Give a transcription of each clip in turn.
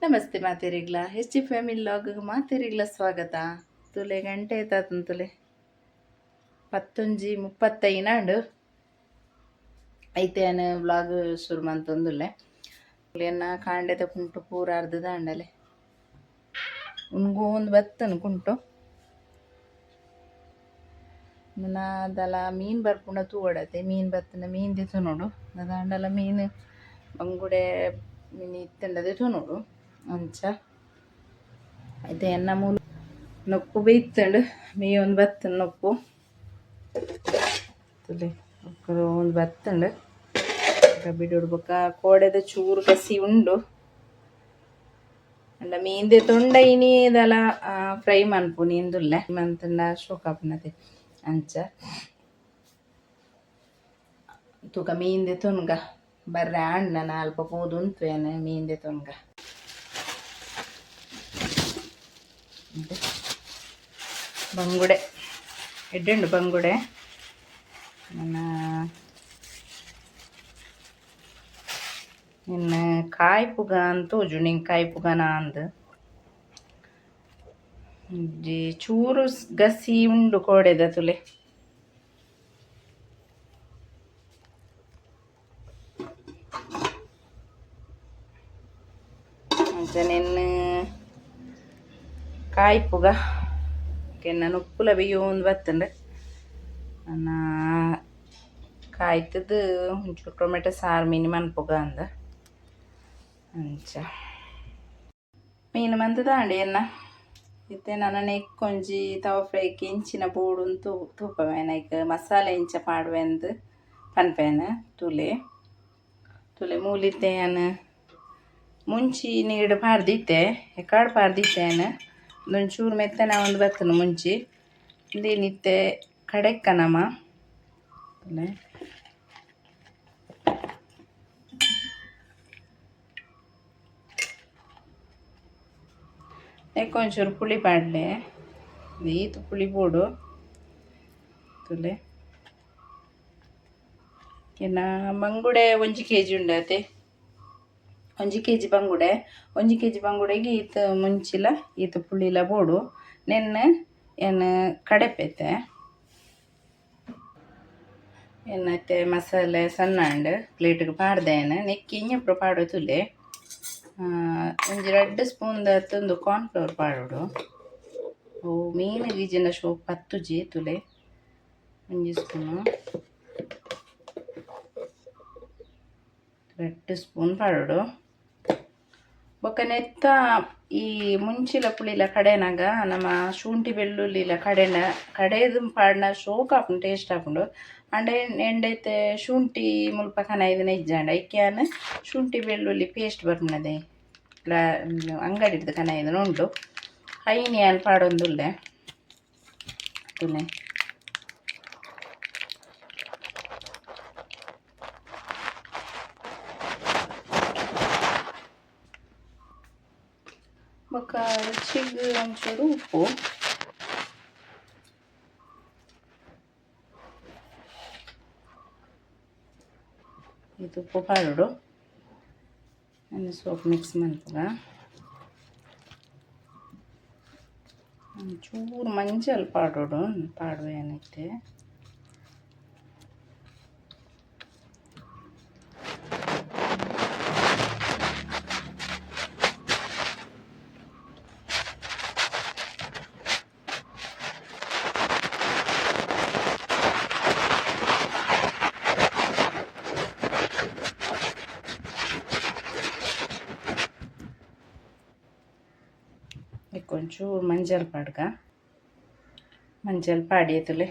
ನಮಸ್ತೆ ಮಾತೇರಿಗ್ಲ family log ಮಾತೇರಿಗ್ಲ ಸ್ವಾಗತ. ತುಲೆ ಗಂಟೆ ಆಯ್ತಾತನ್ ತುಲೆ 11:35 ಐತೆನ ವ್ಲಾಗ್ ಶುರು ಮಂತೊಂದುಲ್ಲೆ ಎನ್ನ ಕಾಂಡೆದ ಕುಂಟು ಪೂರ ಅರ್ಧ ದಾಂಡಲೆ ಉನ್ಗೋಂದು ಬತ್ತನು ಕುಂಟು ದಲ ಮೀನು ಬರ್ಪುಂಡ ತೂವಡತೆ ಮೀನು ಬತ್ತನ ಮೀನು ದಿತು ನೋಡು ದಾಂಡಲ ಮೀನು ಬಂಗುಡೆ ಮೀನು ಇತ್ತಂಡದೆ ತು ನೋಡು ಅಂಚ అయితే ఎన్న మూలు నొప్పు ಬೇಯ್ತಂಡು ಮೀ ಒಂದು ಬತ್ತಂಡು ನೊಪ್ಪು ಒಂದು ಬತ್ತಂಡು ಬಿಡು ಬೊಕ್ಕ ಕೋಡೆದ ಚೂರು ಕಸಿ ಉಂಡು ಅಂಡ ಮೀಂದೆ ತೊಂಡ ಇನಿದಲ ಫ್ರೈ ಮನ್ಪು ನೀಂದುಲ್ಲೆ ಮಂತಂಡ ಶೋಕಾಪನತೆ ಅಂಚ ತೂಕ ಮೀಂದೆ ತೊನ್ಗ ಬರ್ರೆ ಅಣ್ಣ ಅಲ್ಪ ಪೋದು ಉಂತ್ವೇನೆ ಮೀಂದೆ ತೊನ್ಗ ಬಂಗುಡೆ ಎಡ್ಡೆಂಡು ಬಂಗುಡೆ ನನ್ನ ನಿನ್ನ ಕಾಯಿ ಪುಗ ಅಂತ ತೋಜು ನಿಂಗೆ ಕಾಯಿ ಪುಗನ ಅಂದು ಚೂರು ಗಸಿ ಉಂಡು ಕೋಡೆದ ತುಲೆ ಅಂಚ ನಿನ್ನ ಕಾಯಿ ಪುಗ ಕೆನ್ನ ಉಪ್ಪುಲ ಬೇಯೋಂದು ಬತ್ತಂಡು ನನ್ನ ಕಾಯ್ತದ ಒಂಚೂರು ಟೊಮೆಟೊ ಸಾರು ಮೀನು ಮನ್ಪುಗ ಅಂದ ಅಂಚ ಮೀನು ಮಂತ ದಾಂಡಿ ಎನ್ನ ಇತ್ತೆ ನನ್ನ ಎಕ್ಕೊಂಜಿ ತವ ಫ್ರೈಗೆ ಇಂಚಿನ ಬೋಡು ತೂಪವೇನ ಈಗ ಮಸಾಲೆ ಇಂಚ ಪಾಡುವೆ ಅಂದು ಪನ್ಪೇನ ತುಲೆ ಮೂಲಿತ್ತೇನು ಮುಂಚಿ ನೀಡು ಪಾರ್ದಿತ್ತೆ ಎಕಾಡು ಪಾರ್ದಿತ್ತೇನು ಒಂಚೂರು ಮೆತ್ತನ ಒಂದು ಬತ್ತನು ಮುಂಚಿ ಇಂದೇನಿತ್ತೆ ಕಡೆಕ್ಕನಮ ಒಂಚೂರು ಪುಳಿ ಪಾಡ್ಲೆ ಈತು ಪುಳಿ ಬೋಡು ತುಲೆ ಇನ್ನು ಬಂಗುಡೆ 1 kg ಉಂಡತೆ 1 kg ಬಂಗುಡೆ 1 kg ಬಂಗುಡೆಗೆ ಈತ ಮುಂಚಿಲ ಈತ ಪುಳಿಲ ಬೋಡು ನೆನ್ನೆ ಏನು ಕಡೆಪೆತ್ತೆ ಏನೈತೆ ಮಸಾಲೆ ಸಣ್ಣ ಅಂಡು ಪ್ಲೇಟಿಗೆ ಪಾಡ್ದೇನು ನೆಕ್ಕಿ ಇನ್ನೊಬ್ರು ಪಾಡೋ ತುಲೆ ಒಂದು 2 ಸ್ಪೂನ್ ತಂದು ಕಾರ್ನ್ಫ್ಲವರ್ ಪಾಡೋಡು ಓ ಮೀನು ಗೀಜಿನ ಶೋಪ್ 10 ಜಿ ತುಲೆ 1 ಸ್ಪೂನು 2 ಸ್ಪೂನ್ ಪಾಡೋಡು ಬೊಕ್ಕ ನೆತ್ತ ಈ ಮುಂಚಿಲ ಪುಳಿಲ ಕಡೆನಾಗ ನಮ್ಮ ಶುಂಠಿ ಬೆಳ್ಳುಳ್ಳಿಲ ಕಡೆದು ಪಾಡಿನ ಶೋಕ್ ಹಾಕೊಂಡು ಟೇಸ್ಟ್ ಹಾಕೊಂಡು ಅಂಡ ಎಂಡೈತೆ ಶುಂಠಿ ಮುಲ್ಪ ಕನೈದನ ಇಜ್ಜಾಂಡ ಐಕ್ಯಾನ ಶುಂಠಿ ಬೆಳ್ಳುಳ್ಳಿ ಪೇಸ್ಟ್ ಬರ್ನದೆ ಅಂಗಡಿಡ್ದು ಕನೈದನ ಉಂಡು ಹೈನಿ ಅಲ್ಲಿ ಪಾಡೊಂದುಲ್ಲೆ ತುಲೆ ಬೊಕ್ಕ ರುಚಿಗೆ ಒಂಚೂರು ಉಪ್ಪು ಇದು ಉಪ್ಪು ಪಾಡೋಡು ಸೋಪ್ ಮಿಕ್ಸ್ ಮಾಡ್ತದ ಒಂಚೂರು ಮಂಜಲ್ ಪಾಡೋಡು ಪಾಡುವ ಏನೈತೆ కొంచెం మంజల్ పాడుగా మంజల్ పాడేతులే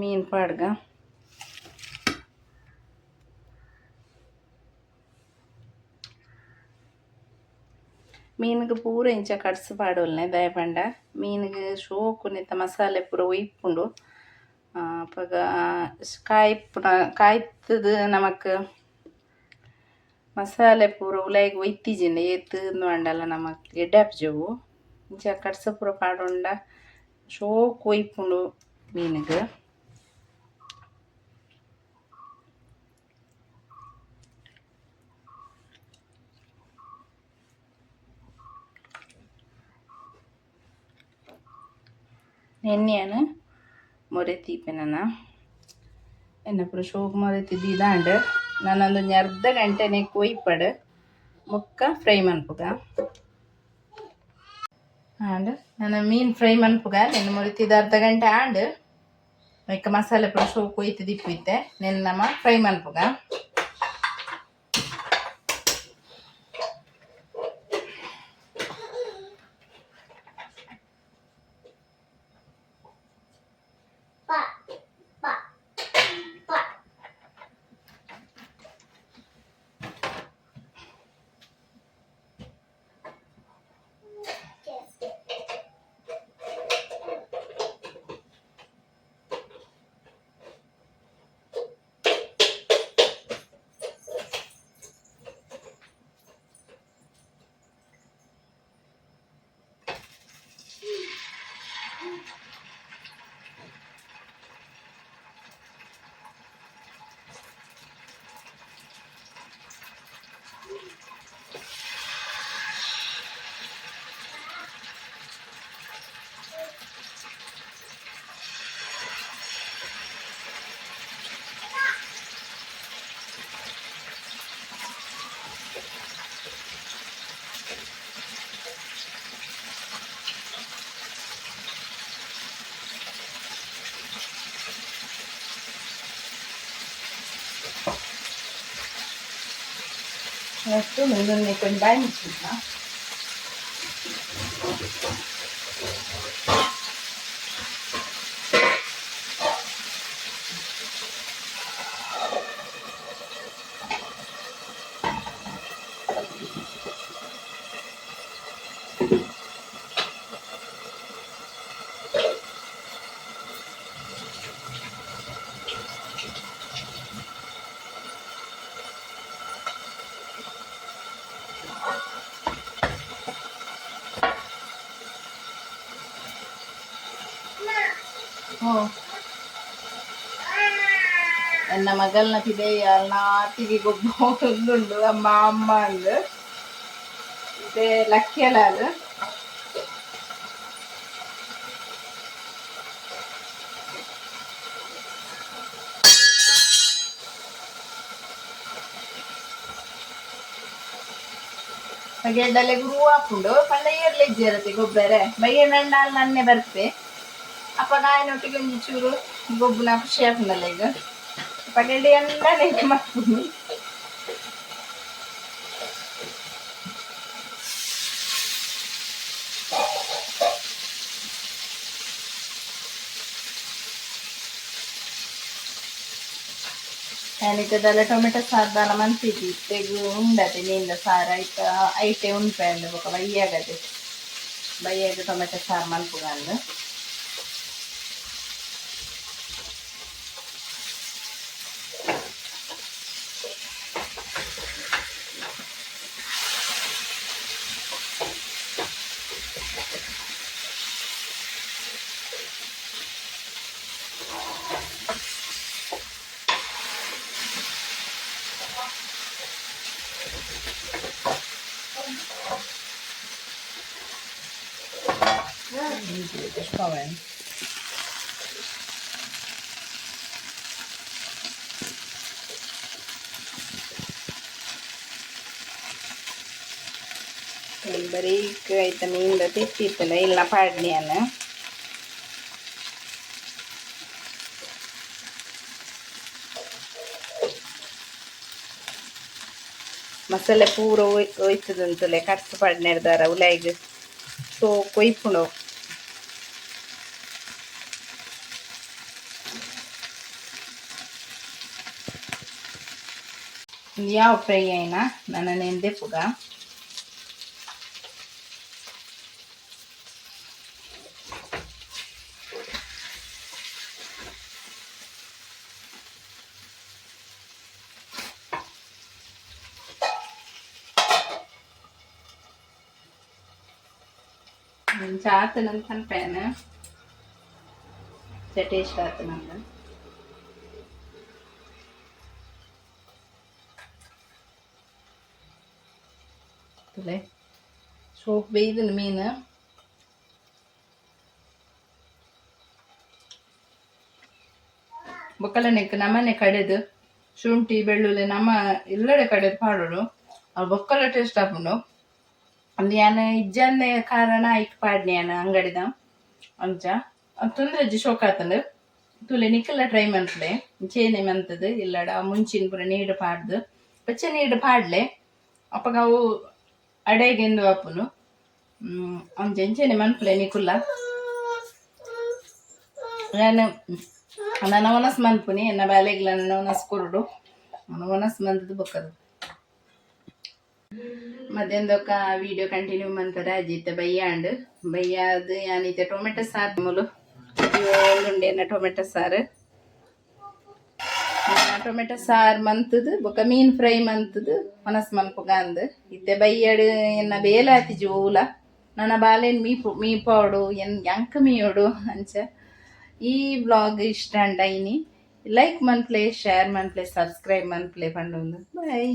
ಮೀನು ಪಾಡ್ಗ ಮೀನಿಗೆ ಪೂರ ಇಂಚ ಕಡ್ಸು ಪಾಡೋಲ್ನೆ ದಯಪಂಡ ಮೀನಿಗೆ ಶೋಕು ನೆತ್ತ ಮಸಾಲೆ ಪೂರ ಒಯ್ಪುಂಡು ಪಗ ಕಾಯ್ತದ ನಮಕ್ ಮಸಾಲೆ ಪೂರ ಉಲಾಯಿಗೆ ಒಯ್ತಿಜಿಂದ ಏತು ಅಂಡಲ್ಲ ನಮಕ್ ಎಡ್ಡಾಪ್ಜವು ಇಂಚ ಕಡ್ಸ ಪೂರ ಪಾಡೊಂಡ ಶೋಕ್ ಒಯ್ಪುಂಡು ಮೀನುಗ್ ಎಣ್ಣೆಯನ್ನು ಮೊರೆತೀಪೆನನ ಎಣ್ಣೆ ಪೂರ ಶೋಕ್ ಮೊರೆತಿ ದಾಂಡ್ ನಾನೊಂದು ಅರ್ಧ ಗಂಟೆನೆ ಕೊಯ್ಪಡ್ ಮುಕ್ಕ ಫ್ರೈ ಮನ್ಪುಗ ಆಂಡ್ ನಾನು ಮೀನು ಫ್ರೈ ಮನ್ಪುಗ ನೆನ್ನೆ ಮೊರೆತಿದ ಅರ್ಧ ಗಂಟೆ ಆಂಡ್ ಐಕ ಮಸಾಲೆ ಪೂರ ಶೋಕ್ ಒಯ್ತು ದಿಪ್ಪಿತ್ತೆ ನೆನ್ನಮ fry ಮನ್ಪುಗ Adesso ne combine tutto. ನನ್ನ ಮಗಳನ್ನ ತಿದೆಯ ನಾತಿಗೆ ಗೊಬ್ಬ ಒಂದುಂಡು ಅಮ್ಮ ಅಮ್ಮ ಅಂದು ಇದೇ ಲಕ್ಕಿಯಲ್ಲ ಅದು ಗೆಡ್ಡಲೆ ಗುರು ಹಾಕೊಂಡು ಪಂಡ ಏರ್ಲಿಜ್ಜಿರತ್ತೆ ಗೊಬ್ಬರ ಬೈಯ ನಂಡಾಲ್ ನನ್ನೆ ಬರ್ತೆ ಅಪ್ಪ ನಾಯಿನೊಟ್ಟಿಗೆ ಒಂದು ಚೂರು ಗೊಬ್ಬನ ಖುಷಿ ಆಗ್ತದಲ್ಲ ಈಗ ಪಗಡಿ ಎಲ್ಲ ನೆಟ್ಟು ಮಾಡ್ತೀನಿ ഞാനിದ್ದಲ್ಲ ಟೊಮೆಟೊ ಸಾರ್ದಾಲ ಮನ್ಸಿದ್ದಿ ತೆಗು ಉಂಡತೆ ನೀಂದ ಸಾರ ಐತ ಐಟೆ ಉಂಟು ಬೊಕ ಬೈಯಾಗದೆ ಬೈಯಾಗ ಟೊಮೆಟೊ ಸಾರು ಮನ್ಪುಗಂದು Spałem. ಬರೀಕ್ ಆಯ್ತ ಮೀನಿಂದ ತಿಟ್ಟಿತ್ತಲ್ಲ ಇಲ್ಲ ಪಾಡ್ನಿಯನ್ನ ಮಸಾಲೆ ಪೂರ ಒಯ್ತದಂತಲೆ ಕಟ್ಸು ಪಾಡ್ನೆರ್ದಾರ ಉಲಾಯಿಗ್ ಸೊ ಕೊಯ್ಪುಂಡು ಯಾವ ಫ್ರೈ అయినా ನನ್ನ ನೆಂದೆ ಪುಗ चात ನಂಗೆ ಕನ್ಪೇನ ಟೇಸ್ಟ್ ಆಯ್ತು ನಂಗೆ ತುಲೆ ಸೋಪ್ ಬೇಯ್ದು ಮೀನು ಬೊಕ್ಕಲ ನೆಕ್ ನಮ್ಮನೆ ಕಡೆದು ಶುಂಠಿ ಬೆಳ್ಳುಳ್ಳಿ ನಮ್ಮ ಎಲ್ಲಡೆ ಕಡೆದು ಪಾಡೋಡು ಅದು ಬೊಕ್ಕಲ ಟೇಸ್ಟ್ ಹಾಕೊಂಡು ಒಂದು ಯಾನು ಇಜ್ಜನ್ನೇ ಕಾರಣ ಐಕ್ ಪಾಡ್ನಿ ಯಾನು ಅಂಗಡಿದ ಅಂಚ ಅದು ತುಂದ್ರಜ್ಜಿ ಶೋಕ್ ಆತಂಡು ತುಲೆ ನಿಕ್ಕಲ್ಲ ಟ್ರೈ ಮನ್ಪಲೆ ಚೇನೆ ಮೆಂತದು ಇಲ್ಲಡ ಮುಂಚಿನ ಪೂರ ನೀಡು ಪಾಡ್ದು ಪಚ್ಚ ನೀಡು ಪಾಡ್ಲೆ ಅಪ್ಪಗ ಅವು ಅಡೆಗೆಂದು ಅಪ್ಪನು ಅಂಚೆಂಚೆನೆ ಮನ್ಪಲೆ ನಿಕ್ಕುಲ್ಲ ನಾನು ನನ್ನ ಮನಸ್ಸು ಮನ್ಪುನಿ ಎನ್ನ ಬಾಲೆಗ್ಲ ನನ್ನ ಮನಸ್ಸು ಕೊರಡು ನನ್ನ ಮನಸ್ಸು ಮಂತದ್ದು ಬೊಕ್ಕದು ಮಧ್ಯಾಹ್ನದೊಕ್ಕ ವಿಡಿಯೋ ಕಂಟಿನ್ಯೂ ಮಂತಾರೆ ಅಜಿತ್ ಬಯ್ಯಾಂಡ್ ಬಯ್ಯಾದು ಯಾನೈತೆ ಟೊಮೆಟೊ ಸಾರು ಮೂಲು ಉಂಡೆನ ಟೊಮೆಟೊ ಸಾರು ಟೊಮೆಟೊ ಸಾರು ಮಂತದು ಬೊಕ್ಕ ಮೀನ್ ಫ್ರೈ ಮಂತದು ಮನಸ್ಸು ಮನ್ಪುಗ ಅಂದು ಇತ್ತೆ ಬಯ್ಯಾಡು ಎನ್ನ ಬೇಲಾತಿ ಜೋಲ ನನ್ನ ಬಾಲೆನ್ ಮೀಪಾಡು ಎಂಕ ಮೀಯೋಡು ಅಂಚ ಈ ಬ್ಲಾಗ್ ಇಷ್ಟ ಅಂಡೈನಿ ಲೈಕ್ ಮನ್ಪ್ಲೆ ಶೇರ್ ಮನ್ಪ್ಲೆ ಸಬ್ಸ್ಕ್ರೈಬ್ ಮನ್ಪ್ಲೆ ಪಂಡು ಬಾಯ್.